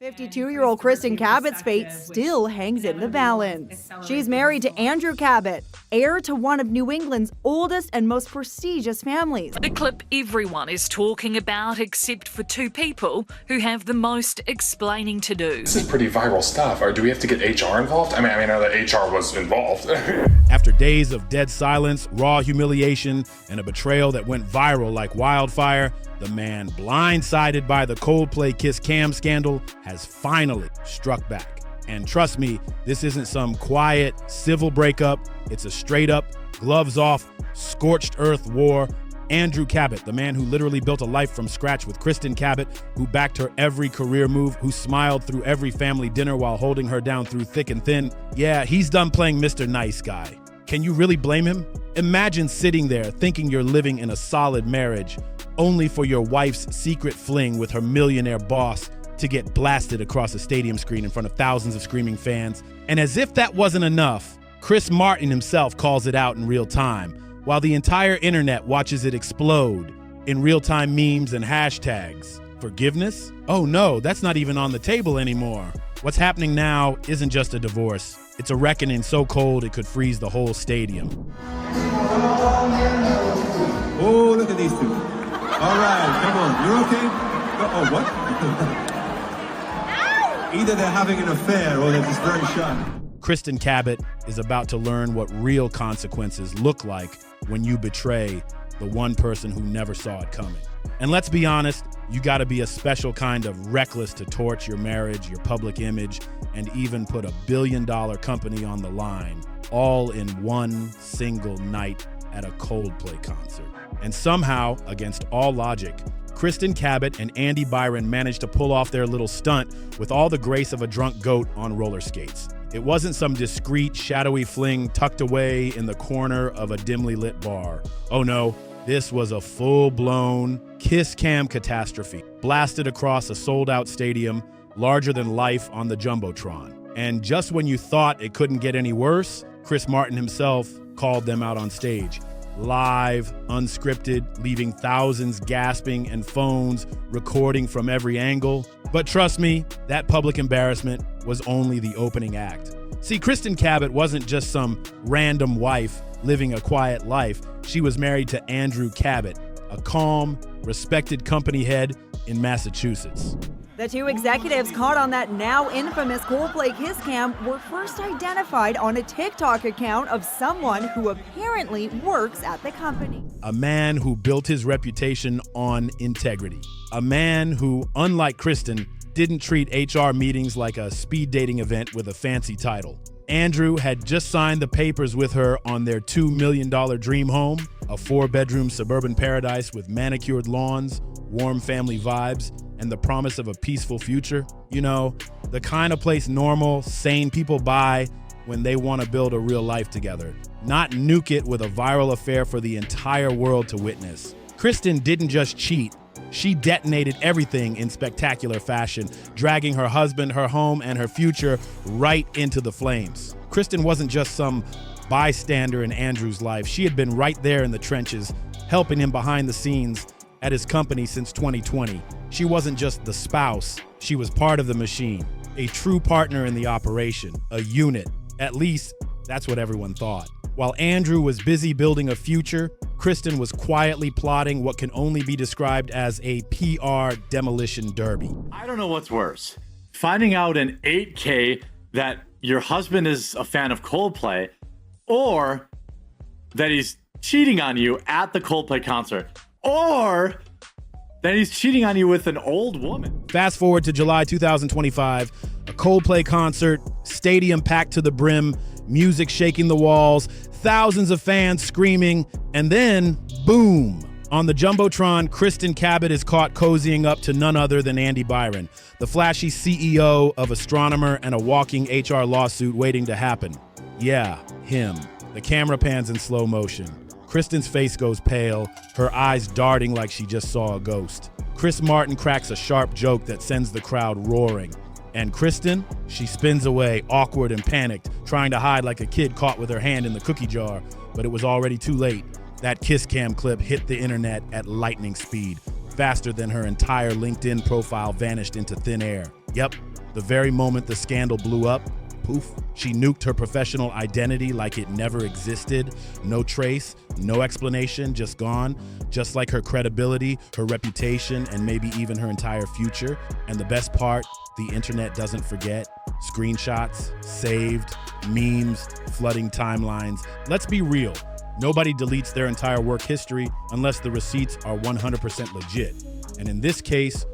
52-year-old Kristin Cabot's fate still hangs in the balance. She's married to Andrew Cabot, heir to one of New England's oldest and most prestigious families. The clip everyone is talking about except for two people who have the most explaining to do. This is pretty viral stuff. Or do we have to get HR involved? I mean, I know that HR was involved. After days of dead silence, raw humiliation, and a betrayal that went viral like wildfire, the man blindsided by the Coldplay Kiss Cam scandal has finally struck back. And trust me, this isn't some quiet, civil breakup. It's a straight-up, gloves-off, scorched earth war. Andrew Cabot, the man who literally built a life from scratch with Kristin Cabot, who backed her every career move, who smiled through every family dinner while holding her down through thick and thin. Yeah, he's done playing Mr. Nice Guy. Can you really blame him? Imagine sitting there thinking you're living in a solid marriage, only for your wife's secret fling with her millionaire boss to get blasted across a stadium screen in front of thousands of screaming fans. And as if that wasn't enough, Chris Martin himself calls it out in real time, while the entire internet watches it explode in real-time memes and hashtags. Forgiveness? Oh no, that's not even on the table anymore. What's happening now isn't just a divorce. It's a reckoning so cold it could freeze the whole stadium. Oh, look at these two. All right, come on, you're okay? Oh, what? Either they're having an affair or they're just very shy. Kristin Cabot is about to learn what real consequences look like when you betray the one person who never saw it coming. And let's be honest, you gotta be a special kind of reckless to torch your marriage, your public image, and even put $1 billion company on the line, all in one single night at a Coldplay concert. And somehow, against all logic, Kristin Cabot and Andy Byron managed to pull off their little stunt with all the grace of a drunk goat on roller skates. It wasn't some discreet, shadowy fling tucked away in the corner of a dimly lit bar. Oh no, this was a full-blown kiss cam catastrophe, blasted across a sold-out stadium, larger than life on the Jumbotron. And just when you thought it couldn't get any worse, Chris Martin himself called them out on stage. Live, unscripted, leaving thousands gasping and phones recording from every angle. But trust me, that public embarrassment was only the opening act. See, Kristin Cabot wasn't just some random wife living a quiet life. She was married to Andrew Cabot, a calm, respected company head in Massachusetts. The two executives caught on that now infamous Coldplay Kiss Cam were first identified on a TikTok account of someone who apparently works at the company. A man who built his reputation on integrity. A man who, unlike Kristen, didn't treat HR meetings like a speed dating event with a fancy title. Andrew had just signed the papers with her on their $2 million dream home, a 4-bedroom suburban paradise with manicured lawns, warm family vibes, and the promise of a peaceful future. You know, the kind of place normal, sane people buy when they want to build a real life together, not nuke it with a viral affair for the entire world to witness. Kristen didn't just cheat, she detonated everything in spectacular fashion, dragging her husband, her home, and her future right into the flames. Kristen wasn't just some bystander in Andrew's life. She had been right there in the trenches, helping him behind the scenes at his company since 2020. She wasn't just the spouse, she was part of the machine, a true partner in the operation, a unit. At least, that's what everyone thought. While Andrew was busy building a future, Kristen was quietly plotting what can only be described as a PR demolition derby. I don't know what's worse. Finding out in 8K that your husband is a fan of Coldplay, or that he's cheating on you at the Coldplay concert, or that he's cheating on you with an old woman. Fast forward to July 2025, a Coldplay concert, stadium packed to the brim, music shaking the walls, thousands of fans screaming, and then, boom! On the Jumbotron, Kristin Cabot is caught cozying up to none other than Andy Byron, the flashy CEO of Astronomer and a walking HR lawsuit waiting to happen. Yeah, him. The camera pans in slow motion. Kristin's face goes pale, her eyes darting like she just saw a ghost. Chris Martin cracks a sharp joke that sends the crowd roaring. And Kristen, she spins away, awkward and panicked, trying to hide like a kid caught with her hand in the cookie jar, but it was already too late. That kiss cam clip hit the internet at lightning speed, faster than her entire LinkedIn profile vanished into thin air. Yep, The very moment the scandal blew up, poof, she nuked her professional identity like it never existed. No trace, no explanation, just gone. Just like her credibility, her reputation, and maybe even her entire future. And the best part, the internet doesn't forget. Screenshots, saved, memes, flooding timelines. Let's be real. Nobody deletes their entire work history unless the receipts are 100% legit. And in this case,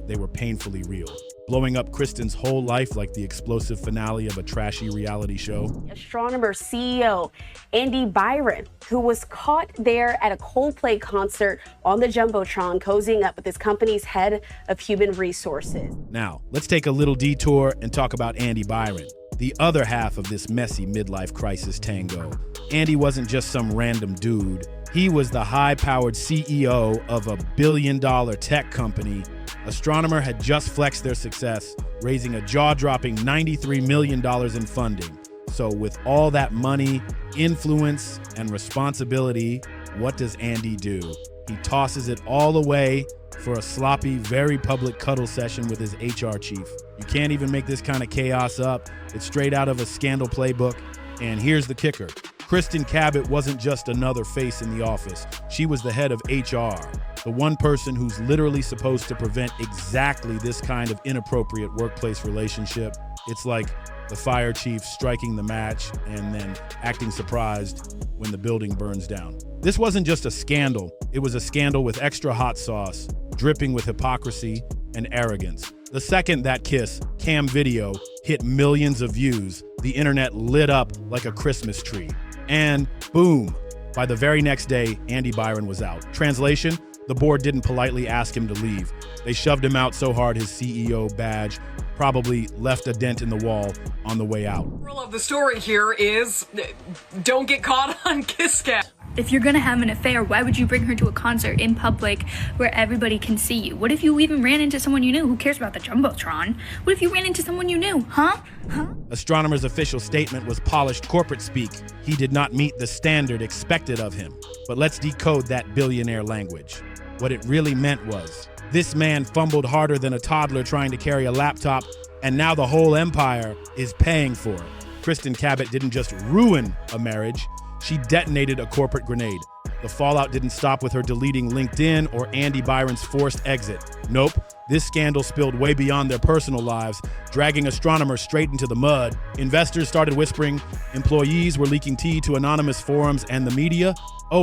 they were painfully real. Blowing up Kristen's whole life like the explosive finale of a trashy reality show. Astronomer CEO Andy Byron, who was caught there at a Coldplay concert on the Jumbotron, cozying up with his company's head of human resources. Now, let's take a little detour and talk about Andy Byron, the other half of this messy midlife crisis tango. Andy wasn't just some random dude. He was the high-powered CEO of a billion-dollar tech company. Astronomer had just flexed their success, raising a jaw-dropping $93 million in funding. So with all that money, influence, and responsibility, what does Andy do? He tosses it all away for a sloppy, very public cuddle session with his HR chief. You can't even make this kind of chaos up. It's straight out of a scandal playbook. And here's the kicker. Kristin Cabot wasn't just another face in the office. She was the head of HR, the one person who's literally supposed to prevent exactly this kind of inappropriate workplace relationship. It's like the fire chief striking the match and then acting surprised when the building burns down. This wasn't just a scandal. It was a scandal with extra hot sauce, dripping with hypocrisy and arrogance. The second that kiss, cam video, hit millions of views, the internet lit up like a Christmas tree. And boom, by the very next day, Andy Byron was out. Translation, the board didn't politely ask him to leave. They shoved him out so hard his CEO badge probably left a dent in the wall on the way out. The moral of the story here is don't get caught on kiss cam. If you're gonna have an affair, why would you bring her to a concert in public where everybody can see you? What if you even ran into someone you knew? Who cares about the Jumbotron? What if you ran into someone you knew? Huh? Astronomer's official statement was polished corporate speak. He did not meet the standard expected of him. But let's decode that billionaire language. What it really meant was, this man fumbled harder than a toddler trying to carry a laptop, and now the whole empire is paying for it. Kristin Cabot didn't just ruin a marriage, she detonated a corporate grenade. The fallout didn't stop with her deleting LinkedIn or Andy Byron's forced exit. Nope, this scandal spilled way beyond their personal lives, dragging Astronomer straight into the mud. Investors started whispering, employees were leaking tea to anonymous forums, and the media,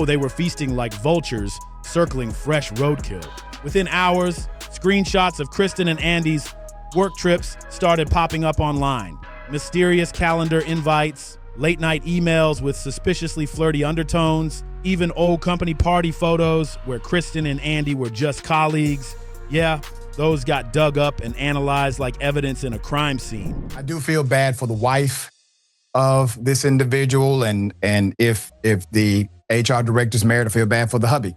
they were feasting like vultures, circling fresh roadkill. Within hours, screenshots of Kristen and Andy's work trips started popping up online. Mysterious calendar invites, late-night emails with suspiciously flirty undertones, even old company party photos where Kristen and Andy were just colleagues. Yeah, those got dug up and analyzed like evidence in a crime scene. I do feel bad for the wife of this individual, and if the HR director's married, I feel bad for the hubby.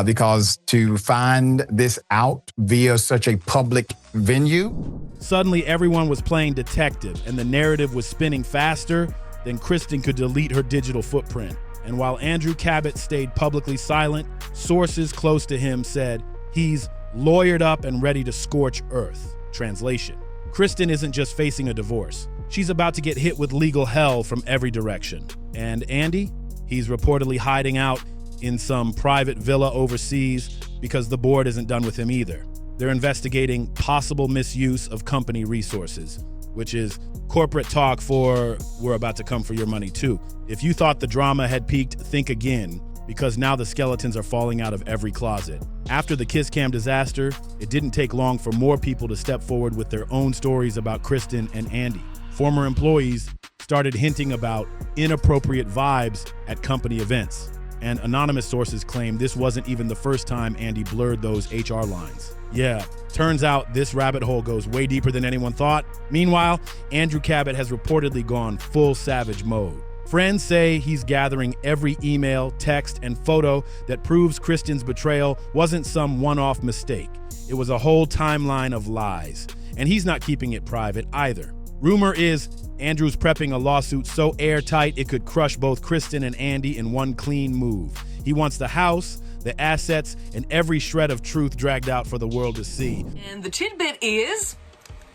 Because to find this out via such a public venue. Suddenly everyone was playing detective and the narrative was spinning faster than Kristen could delete her digital footprint. And while Andrew Cabot stayed publicly silent, sources close to him said he's lawyered up and ready to scorch earth. Translation, Kristen isn't just facing a divorce. She's about to get hit with legal hell from every direction. And Andy? He's reportedly hiding out in some private villa overseas because the board isn't done with him either. They're investigating possible misuse of company resources, which is corporate talk for we're about to come for your money too. If you thought the drama had peaked, think again, because now the skeletons are falling out of every closet. After the kiss cam disaster, it didn't take long for more people to step forward with their own stories about Kristen and Andy. Former employees started hinting about inappropriate vibes at company events. And anonymous sources claim this wasn't even the first time Andy blurred those HR lines. Yeah, turns out this rabbit hole goes way deeper than anyone thought. Meanwhile, Andrew Cabot has reportedly gone full savage mode. Friends say he's gathering every email, text, and photo that proves Kristen's betrayal wasn't some one-off mistake. It was a whole timeline of lies. And he's not keeping it private either. Rumor is Andrew's prepping a lawsuit so airtight it could crush both Kristen and Andy in one clean move. He wants the house, the assets, and every shred of truth dragged out for the world to see. And the tidbit is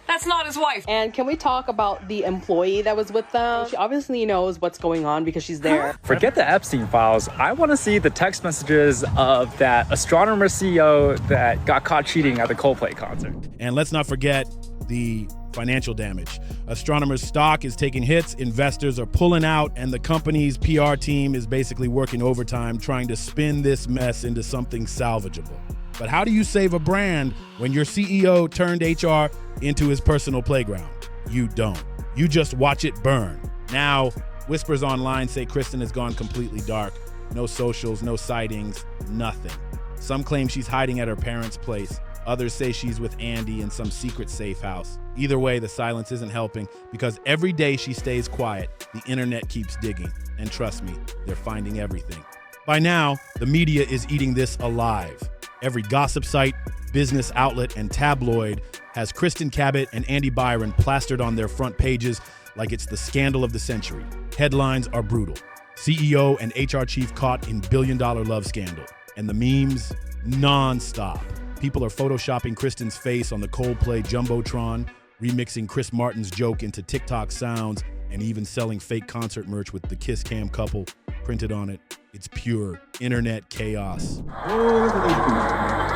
That's not his wife. And can we talk about the employee that was with them? She obviously knows what's going on because she's there. Forget the Epstein files. I want to see the text messages of that astronomer CEO that got caught cheating at the Coldplay concert. And let's not forget the financial damage. Astronomer's stock is taking hits, investors are pulling out, and the company's PR team is basically working overtime trying to spin this mess into something salvageable. But how do you save a brand when your CEO turned HR into his personal playground? You don't. You just watch it burn. Now, whispers online say Kristen has gone completely dark. No socials, no sightings, nothing. Some claim she's hiding at her parents' place. Others say she's with Andy in some secret safe house. Either way, the silence isn't helping because every day she stays quiet, the internet keeps digging. And trust me, they're finding everything. By now, the media is eating this alive. Every gossip site, business outlet, and tabloid has Kristin Cabot and Andy Byron plastered on their front pages like it's the scandal of the century. Headlines are brutal. CEO and HR chief caught in billion-dollar love scandal. And the memes, non-stop. People are photoshopping Kristen's face on the Coldplay Jumbotron, remixing Chris Martin's joke into TikTok sounds, and even selling fake concert merch with the Kiss Cam couple printed on it. It's pure internet chaos. Oh, look at these two.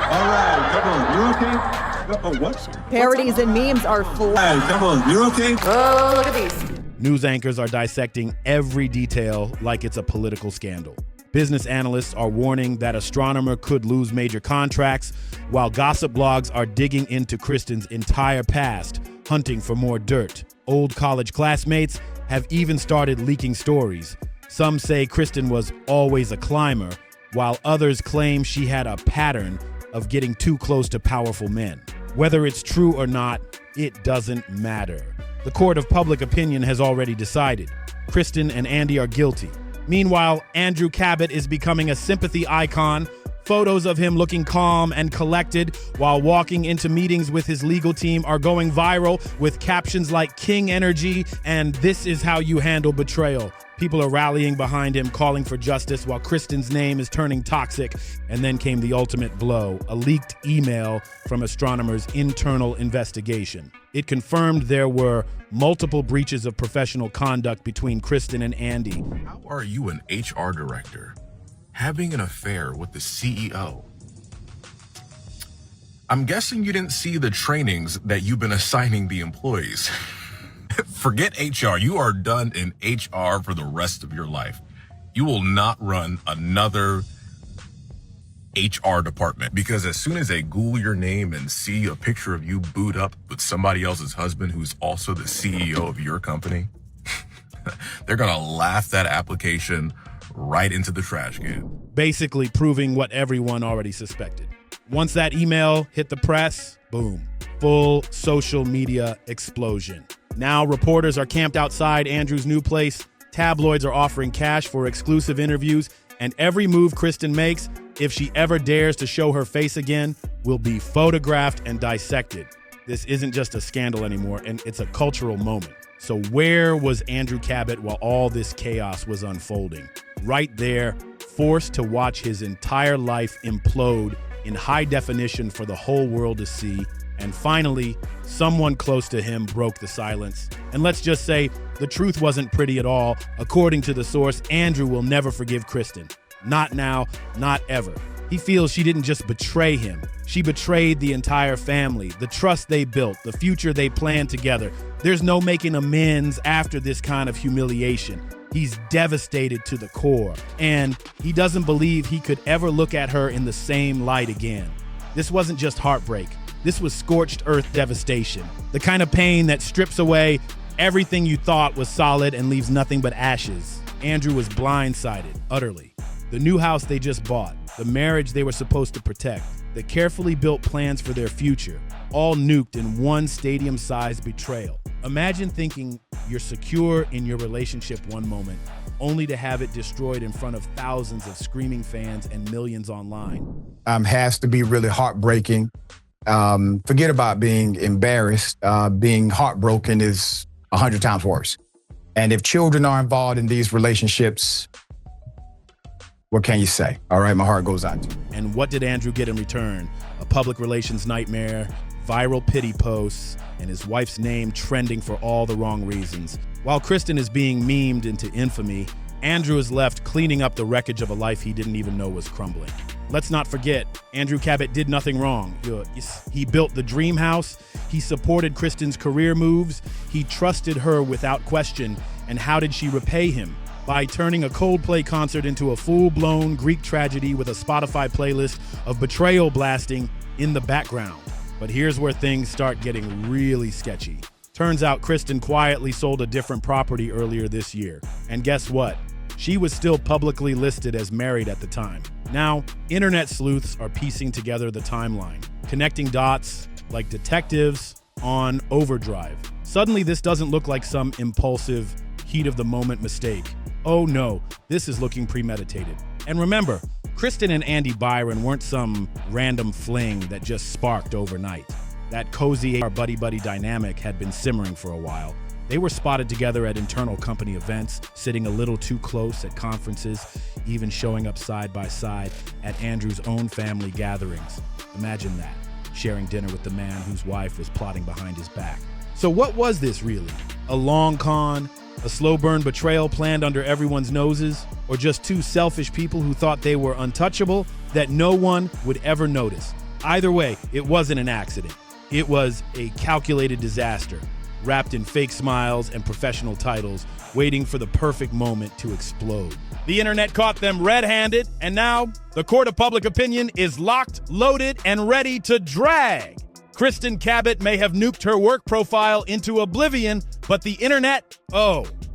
All right, come on, you're okay? Oh, what? Parodies and memes are All right, come on, you're okay? Oh, look at these. News anchors are dissecting every detail like it's a political scandal. Business analysts are warning that Astronomer could lose major contracts, while gossip blogs are digging into Kristen's entire past, hunting for more dirt. Old college classmates have even started leaking stories. Some say Kristen was always a climber, while others claim she had a pattern of getting too close to powerful men. Whether it's true or not, it doesn't matter. The court of public opinion has already decided. Kristen and Andy are guilty. Meanwhile, Andrew Cabot is becoming a sympathy icon. Photos of him looking calm and collected while walking into meetings with his legal team are going viral with captions like King Energy and This is how you handle betrayal. People are rallying behind him, calling for justice while Kristen's name is turning toxic. And then came the ultimate blow, a leaked email from Astronomer's internal investigation. It confirmed there were multiple breaches of professional conduct between Kristen and Andy. How are you an HR director having an affair with the CEO? I'm guessing you didn't see the trainings that you've been assigning the employees. Forget HR. You are done in HR for the rest of your life. You will not run another HR department because as soon as they Google your name and see a picture of you boot up with somebody else's husband who's also the CEO of your company, they're going to laugh that application right into the trash can. Basically proving what everyone already suspected. Once that email hit the press, boom, full social media explosion. Now reporters are camped outside Andrew's new place. Tabloids are offering cash for exclusive interviews, and every move Kristen makes, if she ever dares to show her face again, will be photographed and dissected. This isn't just a scandal anymore, and it's a cultural moment. So where was Andrew Cabot while all this chaos was unfolding? Right there, forced to watch his entire life implode in high definition for the whole world to see. And finally, someone close to him broke the silence. And let's just say the truth wasn't pretty at all. According to the source, Andrew will never forgive Kristen. Not now, not ever. He feels she didn't just betray him. She betrayed the entire family, the trust they built, the future they planned together. There's no making amends after this kind of humiliation. He's devastated to the core, and he doesn't believe he could ever look at her in the same light again. This wasn't just heartbreak. This was scorched earth devastation. The kind of pain that strips away everything you thought was solid and leaves nothing but ashes. Andrew was blindsided, utterly. The new house they just bought, the marriage they were supposed to protect, the carefully built plans for their future, all nuked in one stadium-sized betrayal. Imagine thinking you're secure in your relationship one moment, only to have it destroyed in front of thousands of screaming fans and millions online. Has to be really heartbreaking. Forget about being embarrassed. Being heartbroken is 100 times worse. And if children are involved in these relationships, what can you say? All right, my heart goes out to you. And what did Andrew get in return? A public relations nightmare, viral pity posts, and his wife's name trending for all the wrong reasons. While Kristen is being memed into infamy, Andrew is left cleaning up the wreckage of a life he didn't even know was crumbling. Let's not forget, Andrew Cabot did nothing wrong. He built the dream house, he supported Kristen's career moves, he trusted her without question, and how did she repay him? By turning a Coldplay concert into a full-blown Greek tragedy with a Spotify playlist of betrayal blasting in the background. But here's where things start getting really sketchy. Turns out Kristen quietly sold a different property earlier this year. And guess what? She was still publicly listed as married at the time. Now, internet sleuths are piecing together the timeline, connecting dots like detectives on overdrive. Suddenly, this doesn't look like some impulsive, heat-of-the-moment mistake. Oh no, this is looking premeditated. And remember, Kristen and Andy Byron weren't some random fling that just sparked overnight. That cozy buddy-buddy dynamic had been simmering for a while. They were spotted together at internal company events, sitting a little too close at conferences, even showing up side by side at Andrew's own family gatherings. Imagine that, sharing dinner with the man whose wife was plotting behind his back. So what was this really? A long con? A slow burn betrayal planned under everyone's noses? Or just two selfish people who thought they were untouchable that no one would ever notice? Either way, it wasn't an accident. It was a calculated disaster, wrapped in fake smiles and professional titles, waiting for the perfect moment to explode. The internet caught them red-handed, and now the court of public opinion is locked, loaded, and ready to drag. Kristin Cabot may have nuked her work profile into oblivion, but the internet,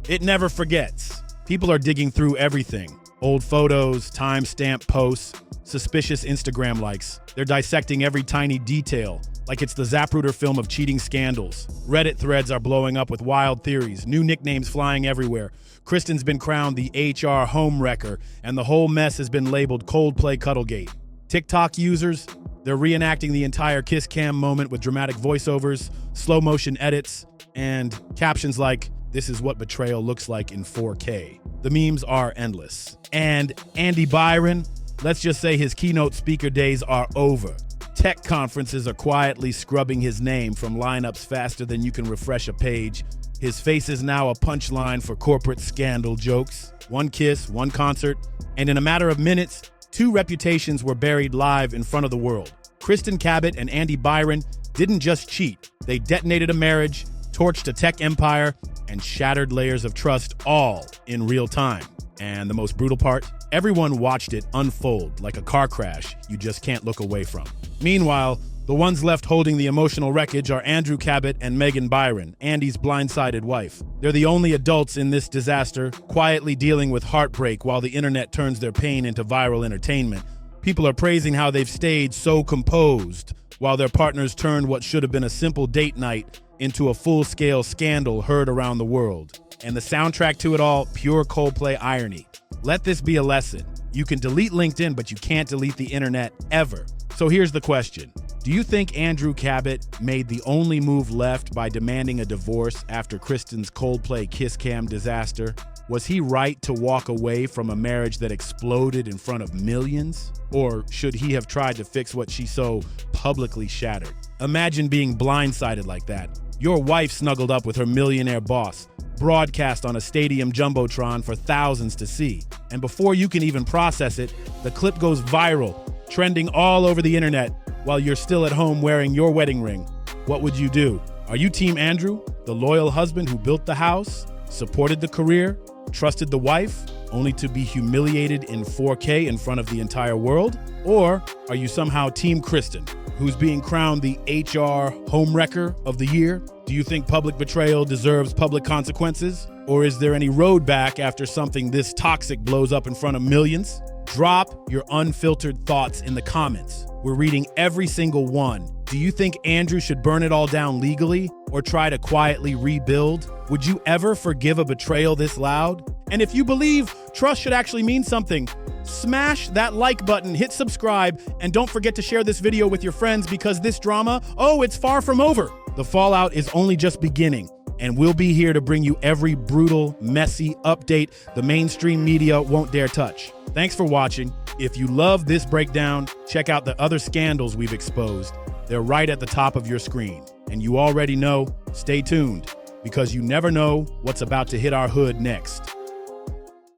it never forgets. People are digging through everything. Old photos, timestamp posts, suspicious Instagram likes. They're dissecting every tiny detail, like it's the Zapruder film of cheating scandals. Reddit threads are blowing up with wild theories, new nicknames flying everywhere. Kristen's been crowned the HR homewrecker, and the whole mess has been labeled Coldplay Cuddlegate. TikTok users, they're reenacting the entire kiss cam moment with dramatic voiceovers, slow motion edits, and captions like, "This is what betrayal looks like in 4K. The memes are endless. And Andy Byron, let's just say his keynote speaker days are over. Tech conferences are quietly scrubbing his name from lineups faster than you can refresh a page. His face is now a punchline for corporate scandal jokes. One kiss, one concert, and in a matter of minutes, two reputations were buried live in front of the world. Kristin Cabot and Andy Byron didn't just cheat. They detonated a marriage, torched a tech empire, and shattered layers of trust, all in real time. And the most brutal part? Everyone watched it unfold like a car crash you just can't look away from. Meanwhile, the ones left holding the emotional wreckage are Andrew Cabot and Megan Byron, Andy's blindsided wife. They're the only adults in this disaster, quietly dealing with heartbreak while the internet turns their pain into viral entertainment. People are praising how they've stayed so composed, while their partners turned what should have been a simple date night into a full-scale scandal heard around the world. And the soundtrack to it all, pure Coldplay irony. Let this be a lesson. You can delete LinkedIn, but you can't delete the internet ever. So here's the question. Do you think Andrew Cabot made the only move left by demanding a divorce after Kristen's Coldplay kiss cam disaster? Was he right to walk away from a marriage that exploded in front of millions? Or should he have tried to fix what she so publicly shattered? Imagine being blindsided like that. Your wife snuggled up with her millionaire boss, broadcast on a stadium jumbotron for thousands to see. And before you can even process it, the clip goes viral, trending all over the internet while you're still at home wearing your wedding ring. What would you do? Are you Team Andrew, the loyal husband who built the house, supported the career, trusted the wife, only to be humiliated in 4K in front of the entire world? Or are you somehow Team Kristen, who's being crowned the HR homewrecker of the year? Do you think public betrayal deserves public consequences? Or is there any road back after something this toxic blows up in front of millions? Drop your unfiltered thoughts in the comments. We're reading every single one. Do you think Andrew should burn it all down legally or try to quietly rebuild? Would you ever forgive a betrayal this loud? And if you believe trust should actually mean something, smash that like button, hit subscribe, and don't forget to share this video with your friends because this drama, it's far from over. The fallout is only just beginning, and we'll be here to bring you every brutal, messy update the mainstream media won't dare touch. Thanks for watching. If you love this breakdown, check out the other scandals we've exposed. They're They're right at the top of your screen. And you already know, stay tuned, because you never know what's about to hit our hood next.